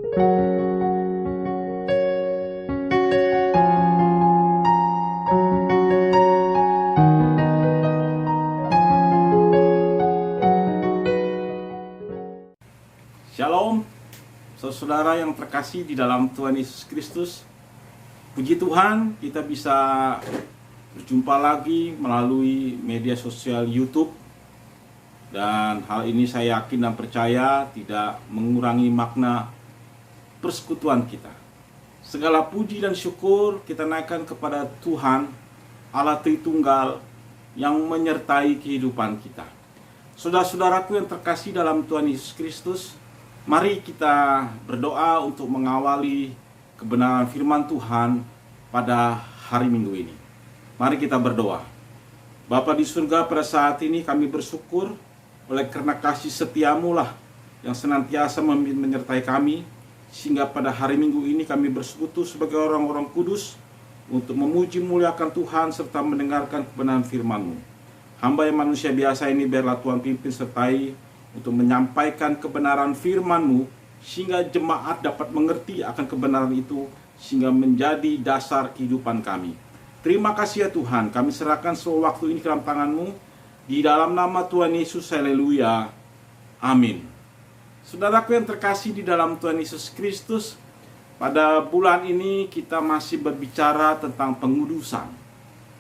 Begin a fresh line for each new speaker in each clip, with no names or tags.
Shalom, saudara yang terkasih di dalam Tuhan Yesus Kristus. Puji Tuhan, kita bisa berjumpa lagi melalui media sosial YouTube. Dan hal ini saya yakin dan percaya tidak mengurangi makna persekutuan kita. Segala puji dan syukur kita naikkan kepada Tuhan, Allah Tritunggal yang menyertai kehidupan kita. Saudara-saudaraku yang terkasih dalam Tuhan Yesus Kristus, mari kita berdoa untuk mengawali kebenaran firman Tuhan pada hari Minggu ini. Mari kita berdoa. Bapa di surga, pada saat ini kami bersyukur oleh karena kasih setiamu lah yang senantiasa menyertai kami, sehingga pada hari Minggu ini kami bersekutu sebagai orang-orang kudus untuk memuji muliakan Tuhan serta mendengarkan kebenaran firman-Mu. Hamba yang manusia biasa ini biarlah Tuhan pimpin sertai untuk menyampaikan kebenaran firman-Mu, sehingga jemaat dapat mengerti akan kebenaran itu, sehingga menjadi dasar kehidupan kami. Terima kasih ya Tuhan, kami serahkan seluruh waktu ini ke dalam tangan-Mu, di dalam nama Tuhan Yesus, haleluya, amin. Saudaraku yang terkasih di dalam Tuhan Yesus Kristus, pada bulan ini kita masih berbicara tentang pengudusan.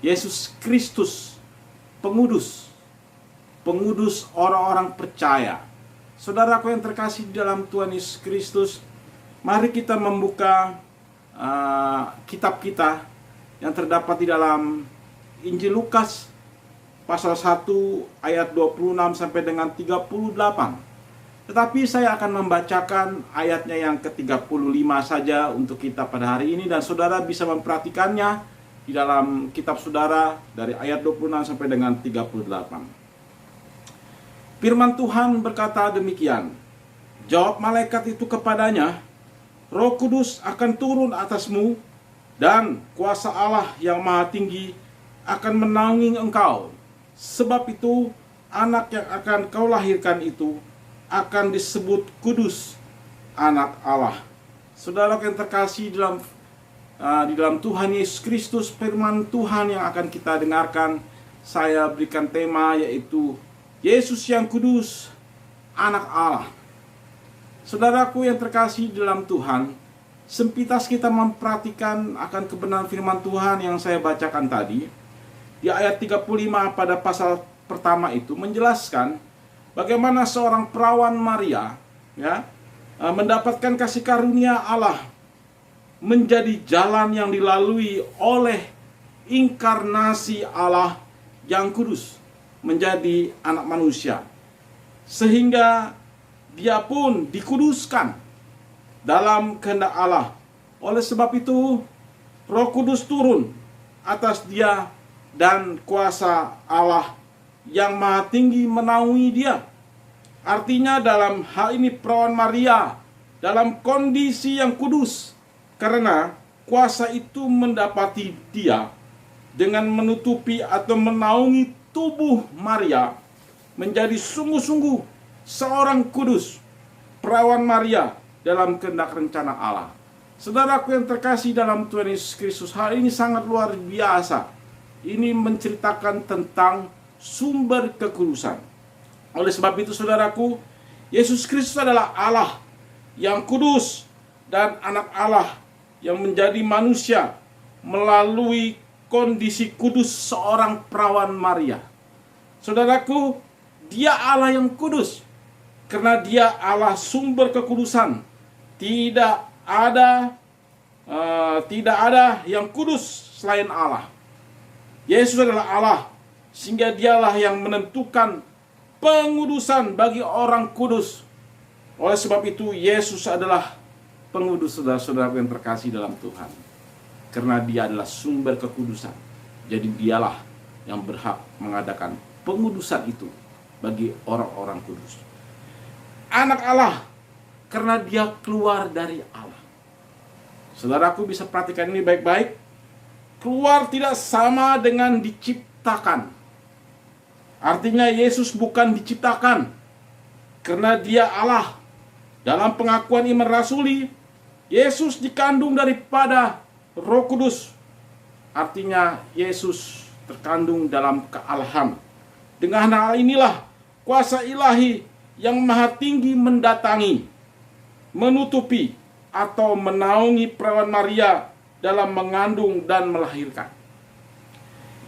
Yesus Kristus, pengudus orang-orang percaya. Saudaraku yang terkasih di dalam Tuhan Yesus Kristus, mari kita membuka kitab kita yang terdapat di dalam Injil Lukas pasal 1 ayat 26 sampai dengan 38. Tetapi saya akan membacakan ayatnya yang ke-35 saja untuk kita pada hari ini, dan saudara bisa memperhatikannya di dalam kitab saudara dari ayat 26 sampai dengan 38. Firman Tuhan berkata demikian, jawab malaikat itu kepadanya, Roh Kudus akan turun atasmu, dan kuasa Allah yang Maha Tinggi akan menaungi engkau. Sebab itu, anak yang akan kau lahirkan itu akan disebut kudus, anak Allah. Saudara yang terkasih di dalam Tuhan Yesus Kristus, firman Tuhan yang akan kita dengarkan, saya berikan tema yaitu Yesus yang kudus, anak Allah. Saudaraku yang terkasih dalam Tuhan, sempitas kita memperhatikan akan kebenaran firman Tuhan yang saya bacakan tadi. Di ayat 35 pada pasal pertama itu menjelaskan bagaimana seorang perawan Maria mendapatkan kasih karunia Allah menjadi jalan yang dilalui oleh inkarnasi Allah yang kudus menjadi anak manusia, sehingga dia pun dikuduskan dalam kehendak Allah. Oleh sebab itu, Roh Kudus turun atas dia, dan kuasa Allah yang Maha Tinggi menaungi dia. Artinya dalam hal ini perawan Maria dalam kondisi yang kudus, karena kuasa itu mendapati dia dengan menutupi atau menaungi tubuh Maria menjadi sungguh-sungguh seorang kudus, perawan Maria dalam kehendak rencana Allah. Saudaraku yang terkasih dalam Tuhan Yesus Kristus, hal ini sangat luar biasa. Ini menceritakan tentang sumber kekudusan. Oleh sebab itu saudaraku, Yesus Kristus adalah Allah yang kudus dan anak Allah yang menjadi manusia melalui kondisi kudus seorang perawan Maria. Saudaraku, dia Allah yang kudus karena dia Allah sumber kekudusan. Tidak ada yang kudus selain Allah. Yesus adalah Allah, sehingga dialah yang menentukan pengudusan bagi orang kudus. Oleh sebab itu, Yesus adalah pengudus saudara-saudara yang terkasih dalam Tuhan. Karena dia adalah sumber kekudusan. Jadi dialah yang berhak mengadakan pengudusan itu bagi orang-orang kudus. Anak Allah, karena dia keluar dari Allah. Saudaraku bisa perhatikan ini baik-baik. Keluar tidak sama dengan diciptakan. Artinya Yesus bukan diciptakan, karena dia Allah. Dalam pengakuan iman rasuli, Yesus dikandung daripada Roh Kudus. Artinya Yesus terkandung dalam kealahan. Dengan hal inilah kuasa ilahi yang maha tinggi mendatangi, menutupi atau menaungi perawan Maria dalam mengandung dan melahirkan.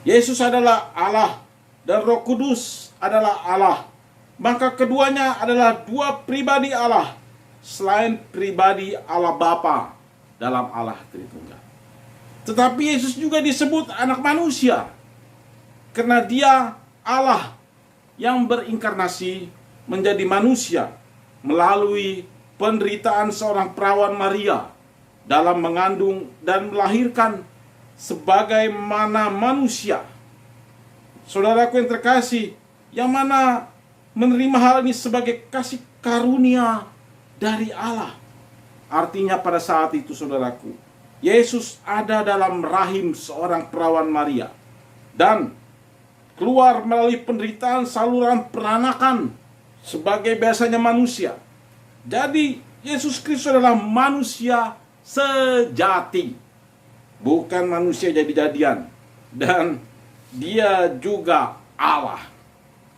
Yesus adalah Allah dan Roh Kudus adalah Allah. Maka keduanya adalah dua pribadi Allah selain pribadi Allah Bapa dalam Allah Tritunggal. Tetapi Yesus juga disebut anak manusia karena dia Allah yang berinkarnasi menjadi manusia melalui penderitaan seorang perawan Maria dalam mengandung dan melahirkan sebagaimana manusia. Saudaraku yang terkasih, yang mana menerima hal ini sebagai kasih karunia dari Allah. Artinya pada saat itu, saudaraku, Yesus ada dalam rahim seorang perawan Maria dan keluar melalui penderitaan saluran peranakan sebagai biasanya manusia. Jadi Yesus Kristus adalah manusia sejati, bukan manusia jadi-jadian, dan dia juga Allah.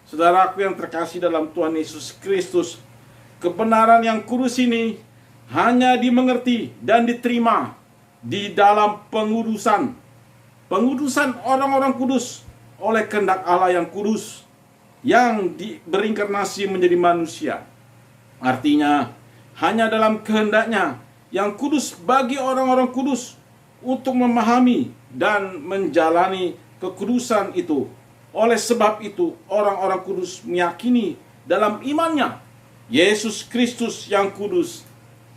Saudaraku yang terkasih dalam Tuhan Yesus Kristus, kebenaran yang kudus ini hanya dimengerti dan diterima di dalam pengudusan orang-orang kudus oleh kehendak Allah yang kudus yang berinkarnasi menjadi manusia. Artinya hanya dalam kehendaknya yang kudus bagi orang-orang kudus untuk memahami dan menjalani kekudusan itu. Oleh sebab itu orang-orang kudus meyakini dalam imannya Yesus Kristus yang kudus,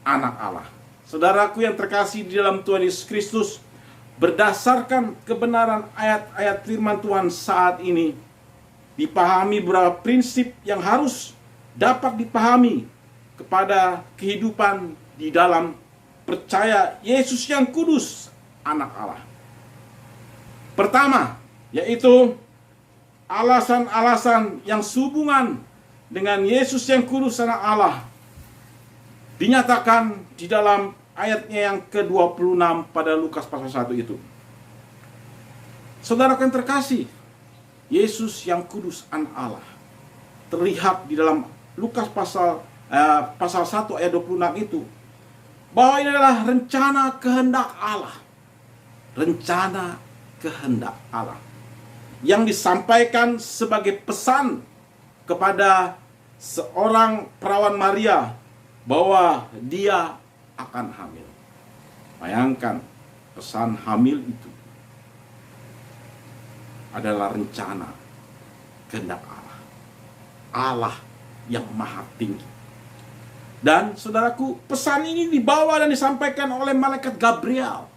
anak Allah. Saudaraku yang terkasih di dalam Tuhan Yesus Kristus, berdasarkan kebenaran ayat-ayat firman Tuhan saat ini, dipahami beberapa prinsip yang harus dapat dipahami kepada kehidupan di dalam percaya Yesus yang kudus, anak Allah. Pertama, yaitu alasan-alasan yang sehubungan dengan Yesus yang kudus, anak Allah, dinyatakan di dalam ayatnya yang ke-26 pada Lukas pasal 1 itu. Saudara yang terkasih, Yesus yang kudus, anak Allah, terlihat di dalam Lukas pasal 1 ayat 26 itu, bahwa ini adalah rencana kehendak Allah. Rencana kehendak Allah yang disampaikan sebagai pesan kepada seorang perawan Maria bahwa dia akan hamil. Bayangkan, pesan hamil itu adalah rencana kehendak Allah. Allah yang maha tinggi. Dan saudaraku, pesan ini dibawa dan disampaikan oleh malaikat Gabriel.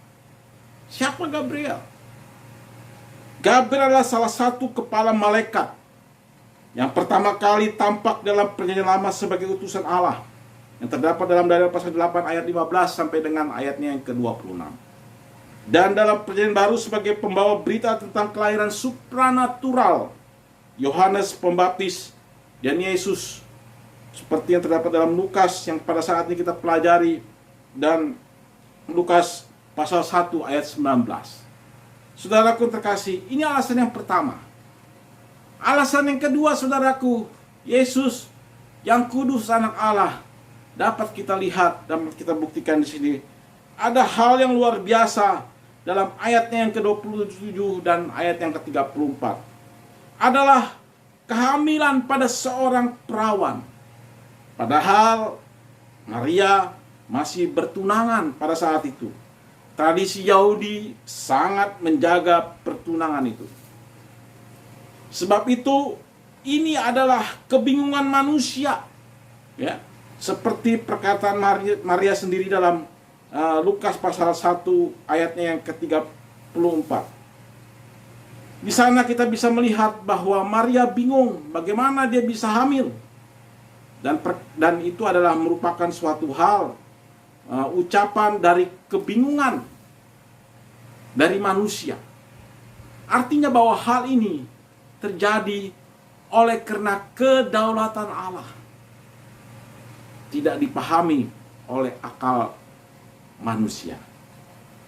Siapa Gabriel? Gabriel adalah salah satu kepala malaikat yang pertama kali tampak dalam perjanjian lama sebagai utusan Allah, yang terdapat dalam Daniel pasal 8 ayat 15 sampai dengan ayatnya yang ke-26. Dan dalam perjanjian baru sebagai pembawa berita tentang kelahiran supranatural Yohanes Pembaptis dan Yesus, seperti yang terdapat dalam Lukas yang pada saat ini kita pelajari, dan Lukas pasal 1 ayat 19. Saudaraku terkasih, ini alasan yang pertama. Alasan yang kedua, saudaraku, Yesus yang kudus, anak Allah, dapat kita lihat dan kita buktikan di sini. Ada hal yang luar biasa dalam ayatnya yang ke-27 dan ayat yang ke-34. Adalah kehamilan pada seorang perawan. Padahal Maria masih bertunangan pada saat itu. Tradisi Yahudi sangat menjaga pertunangan itu. Sebab itu ini adalah kebingungan manusia, ya. Seperti perkataan Maria sendiri dalam Lukas pasal 1 ayatnya yang ke-34. Di sana kita bisa melihat bahwa Maria bingung bagaimana dia bisa hamil. Dan itu adalah merupakan suatu hal, ucapan dari kebingungan dari manusia. Artinya bahwa hal ini terjadi oleh karena kedaulatan Allah. tidak dipahami oleh akal manusia.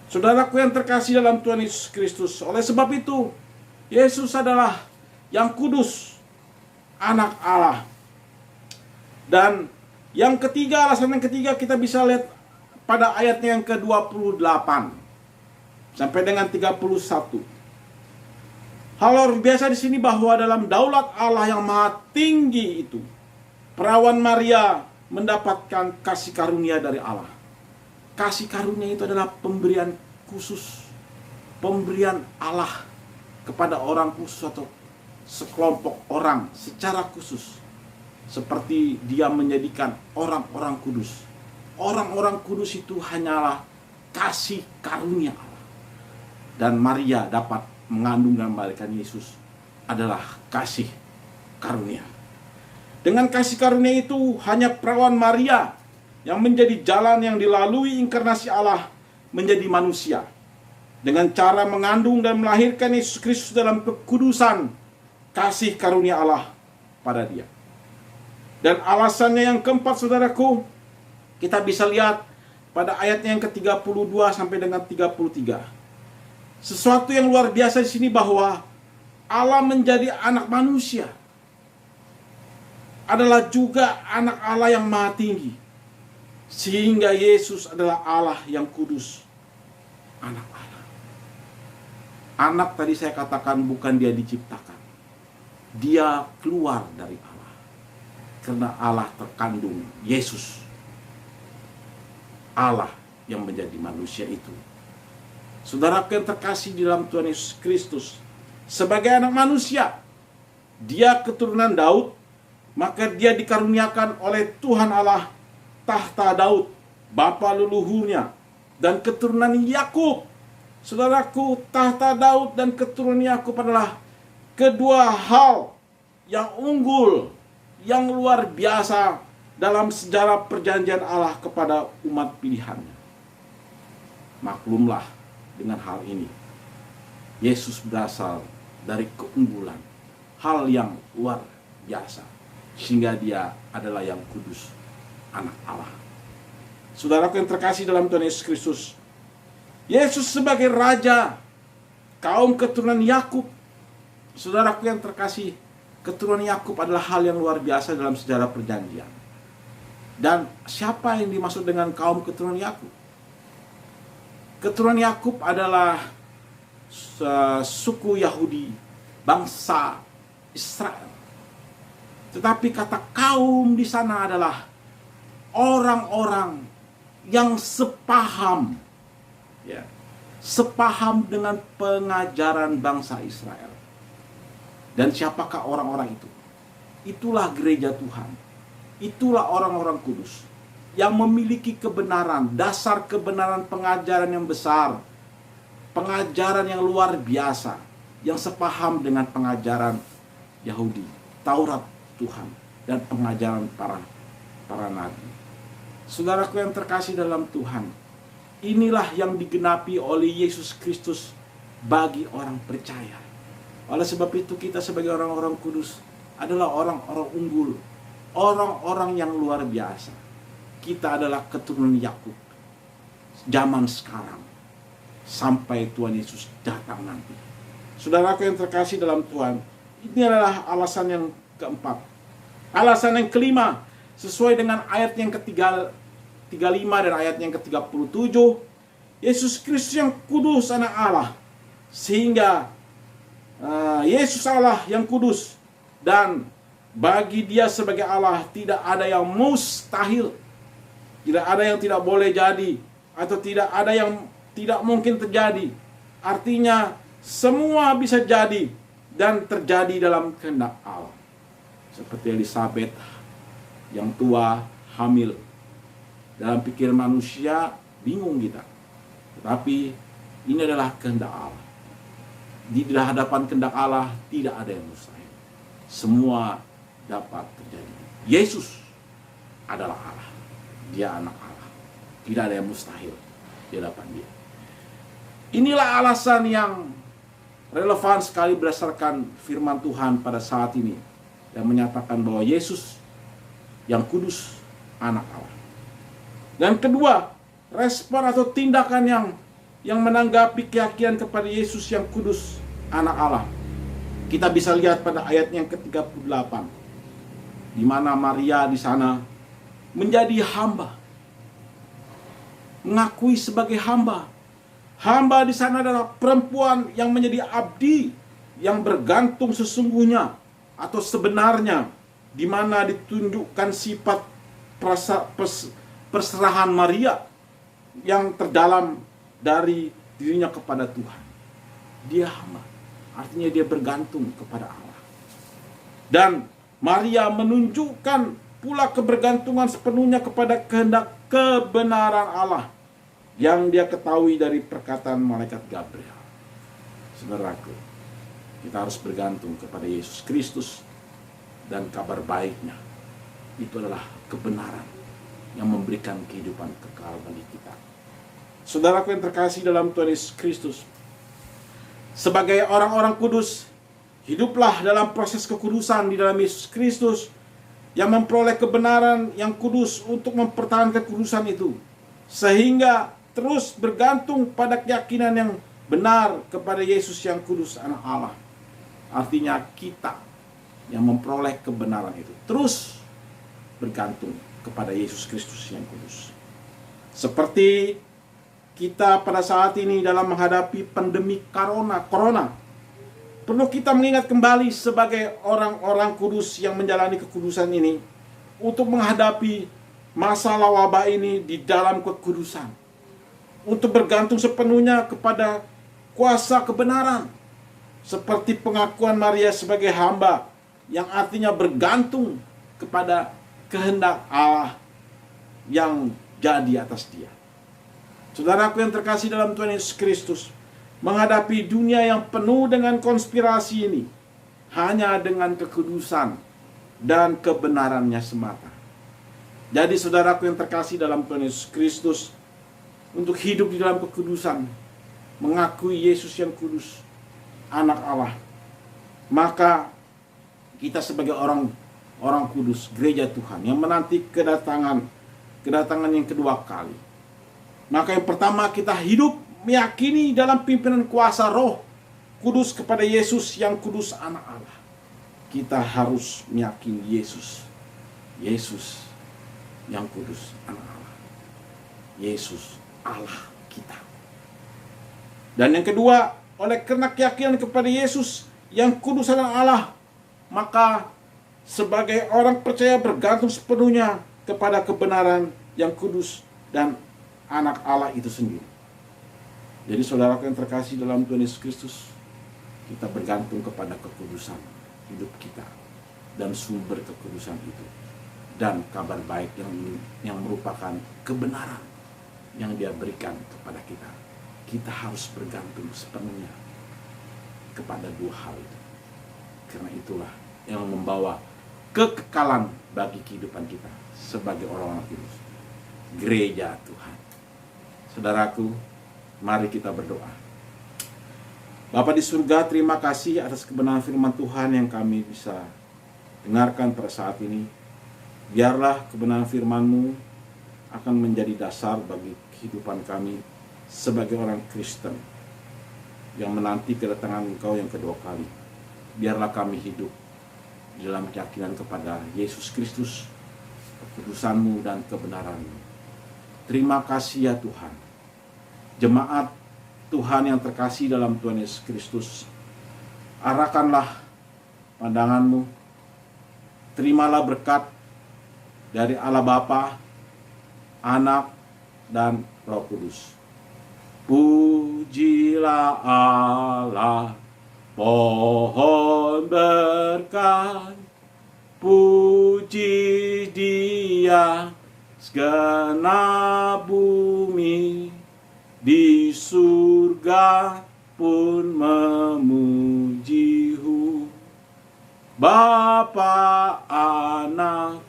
Saudaraku yang terkasih dalam Tuhan Yesus Kristus, oleh sebab itu Yesus adalah yang kudus, anak Allah. Dan yang ketiga, alasan yang ketiga kita bisa lihat pada ayatnya yang ke-28 sampai dengan 31. Hal luar biasa di sini bahwa dalam daulat Allah yang maha tinggi itu, perawan Maria mendapatkan kasih karunia dari Allah. Kasih karunia itu adalah pemberian khusus, pemberian Allah kepada orang khusus atau sekelompok orang secara khusus. Seperti dia menjadikan orang-orang kudus. Orang-orang kudus itu hanyalah kasih karunia Allah. Dan Maria dapat mengandung dan melahirkan Yesus adalah kasih karunia. Dengan kasih karunia itu hanya perawan Maria yang menjadi jalan yang dilalui inkarnasi Allah menjadi manusia. Dengan cara mengandung dan melahirkan Yesus Kristus dalam kekudusan kasih karunia Allah pada dia. Dan alasannya yang keempat, saudaraku, kita bisa lihat pada ayatnya yang ke-32 sampai dengan 33. Sesuatu yang luar biasa di sini bahwa Allah menjadi anak manusia adalah juga anak Allah yang maha tinggi. Sehingga Yesus adalah Allah yang kudus, anak Allah. Anak tadi saya katakan bukan dia diciptakan. Dia keluar dari Allah. Karena Allah terkandung Yesus. Allah yang menjadi manusia itu. Saudara yang terkasih di dalam Tuhan Yesus Kristus, sebagai anak manusia, dia keturunan Daud, maka dia dikaruniakan oleh Tuhan Allah tahta Daud, bapa leluhurnya, dan keturunan Yakub. Saudaraku, tahta Daud dan keturunan Yakub adalah kedua hal yang unggul, yang luar biasa dalam sejarah perjanjian Allah kepada umat pilihannya. Maklumlah dengan hal ini, Yesus berasal dari keunggulan, hal yang luar biasa, sehingga dia adalah yang kudus, anak Allah. Saudaraku yang terkasih dalam Tuhan Yesus Kristus, Yesus sebagai Raja kaum keturunan Yakub. Saudaraku yang terkasih, keturunan Yakub adalah hal yang luar biasa dalam sejarah perjanjian. Dan siapa yang dimaksud dengan kaum keturunan Yakub? Keturunan Yakub adalah suku Yahudi, bangsa Israel. Tetapi kata kaum di sana adalah orang-orang yang sepaham, ya, sepaham dengan pengajaran bangsa Israel. Dan siapakah orang-orang itu? Itulah gereja Tuhan. Itulah orang-orang kudus yang memiliki kebenaran, dasar kebenaran pengajaran yang besar, pengajaran yang luar biasa, yang sepaham dengan pengajaran Yahudi, Taurat Tuhan, dan pengajaran para nabi. Saudaraku yang terkasih dalam Tuhan, inilah yang digenapi oleh Yesus Kristus bagi orang percaya. Oleh sebab itu kita sebagai orang-orang kudus adalah orang-orang unggul, orang-orang yang luar biasa. Kita adalah keturunan Yakub zaman sekarang sampai Tuhan Yesus datang nanti. Saudaraku yang terkasih dalam Tuhan, ini adalah alasan yang keempat. Alasan yang kelima, sesuai dengan ayat yang ke-35 dan ayat yang ke-37, Yesus Kristus yang kudus, anak Allah. Sehingga Yesus Allah yang kudus, dan bagi dia sebagai Allah tidak ada yang mustahil, tidak ada yang tidak boleh jadi, atau tidak ada yang tidak mungkin terjadi. Artinya semua bisa jadi dan terjadi dalam kehendak Allah. Seperti Elizabeth yang tua hamil, dalam pikiran manusia bingung kita, tetapi ini adalah kehendak Allah. Di hadapan kehendak Allah tidak ada yang mustahil. Semua dapat terjadi. Yesus adalah Allah. Dia anak Allah. Tidak ada yang mustahil di hadapan dia. Inilah alasan yang relevan sekali berdasarkan firman Tuhan pada saat ini, yang menyatakan bahwa Yesus yang kudus, anak Allah. Dan kedua, respon atau tindakan yang menanggapi keyakinan kepada Yesus yang kudus, anak Allah. Kita bisa lihat pada ayat yang ke-38, di mana Maria di sana menjadi hamba, mengakui sebagai hamba. Hamba di sana adalah perempuan yang menjadi abdi, yang bergantung sesungguhnya atau sebenarnya, di mana ditunjukkan sifat perserahan Maria yang terdalam dari dirinya kepada Tuhan. Dia hamba, artinya dia bergantung kepada Allah. Dan Maria menunjukkan pula kebergantungan sepenuhnya kepada kehendak kebenaran Allah yang dia ketahui dari perkataan malaikat Gabriel. Saudaraku, kita harus bergantung kepada Yesus Kristus dan kabar baiknya. Itu adalah kebenaran yang memberikan kehidupan kekal bagi kita. Saudaraku yang terkasih dalam Tuhan Yesus Kristus, sebagai orang-orang kudus, hiduplah dalam proses kekudusan di dalam Yesus Kristus yang memperoleh kebenaran yang kudus untuk mempertahankan kekudusan itu, sehingga terus bergantung pada keyakinan yang benar kepada Yesus yang kudus, anak Allah. Artinya kita yang memperoleh kebenaran itu terus bergantung kepada Yesus Kristus yang kudus. Seperti kita pada saat ini dalam menghadapi pandemi corona, perlu kita mengingat kembali sebagai orang-orang kudus yang menjalani kekudusan ini untuk menghadapi masalah wabah ini di dalam kekudusan, untuk bergantung sepenuhnya kepada kuasa kebenaran, seperti pengakuan Maria sebagai hamba yang artinya bergantung kepada kehendak Allah yang jadi atas dia. Saudaraku yang terkasih dalam Tuhan Yesus Kristus, menghadapi dunia yang penuh dengan konspirasi ini hanya dengan kekudusan dan kebenarannya semata. Jadi saudaraku yang terkasih dalam Tuhan Yesus Kristus, untuk hidup di dalam kekudusan, mengakui Yesus yang kudus, anak Allah, maka kita sebagai orang kudus, gereja Tuhan yang menanti kedatangan yang kedua kali, maka yang pertama kita hidup meyakini dalam pimpinan kuasa Roh Kudus kepada Yesus yang kudus, anak Allah. Kita harus meyakini Yesus yang kudus, anak Allah. Yesus Allah kita. Dan yang kedua, oleh karena keyakinan kepada Yesus yang kudus, anak Allah, maka sebagai orang percaya bergantung sepenuhnya kepada kebenaran yang kudus dan anak Allah itu sendiri. Jadi saudara yang terkasih dalam Tuhan Yesus Kristus, kita bergantung kepada kekudusan hidup kita dan sumber kekudusan itu, dan kabar baik yang merupakan kebenaran yang dia berikan kepada kita. Kita harus bergantung sepenuhnya kepada dua hal itu, karena itulah yang membawa kekekalan bagi kehidupan kita sebagai orang-orang kudus, gereja Tuhan. Saudaraku, mari kita berdoa. Bapa di surga, terima kasih atas kebenaran firman Tuhan yang kami bisa dengarkan pada saat ini. Biarlah kebenaran firman-Mu akan menjadi dasar bagi kehidupan kami sebagai orang Kristen yang menanti kedatangan Engkau yang kedua kali. Biarlah kami hidup dalam keyakinan kepada Yesus Kristus, kekudusan-Mu dan kebenaran-Mu. Terima kasih ya Tuhan. Jemaat Tuhan yang terkasih dalam Tuhan Yesus Kristus, arahkanlah pandangan-Mu, terimalah berkat dari Allah Bapa, Anak, dan Roh Kudus. Pujilah Allah, pohon berkat, puji Dia segenap bumi. Di surga pun memuji-Hu, Bapa, Anak,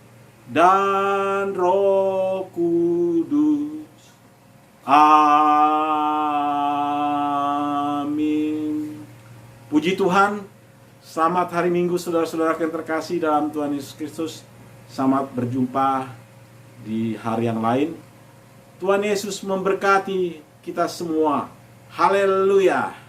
dan Roh Kudus. Amin. Puji Tuhan. Selamat hari Minggu saudara-saudara yang terkasih dalam Tuhan Yesus Kristus. Selamat berjumpa di hari yang lain. Tuhan Yesus memberkati kita semua. Haleluya.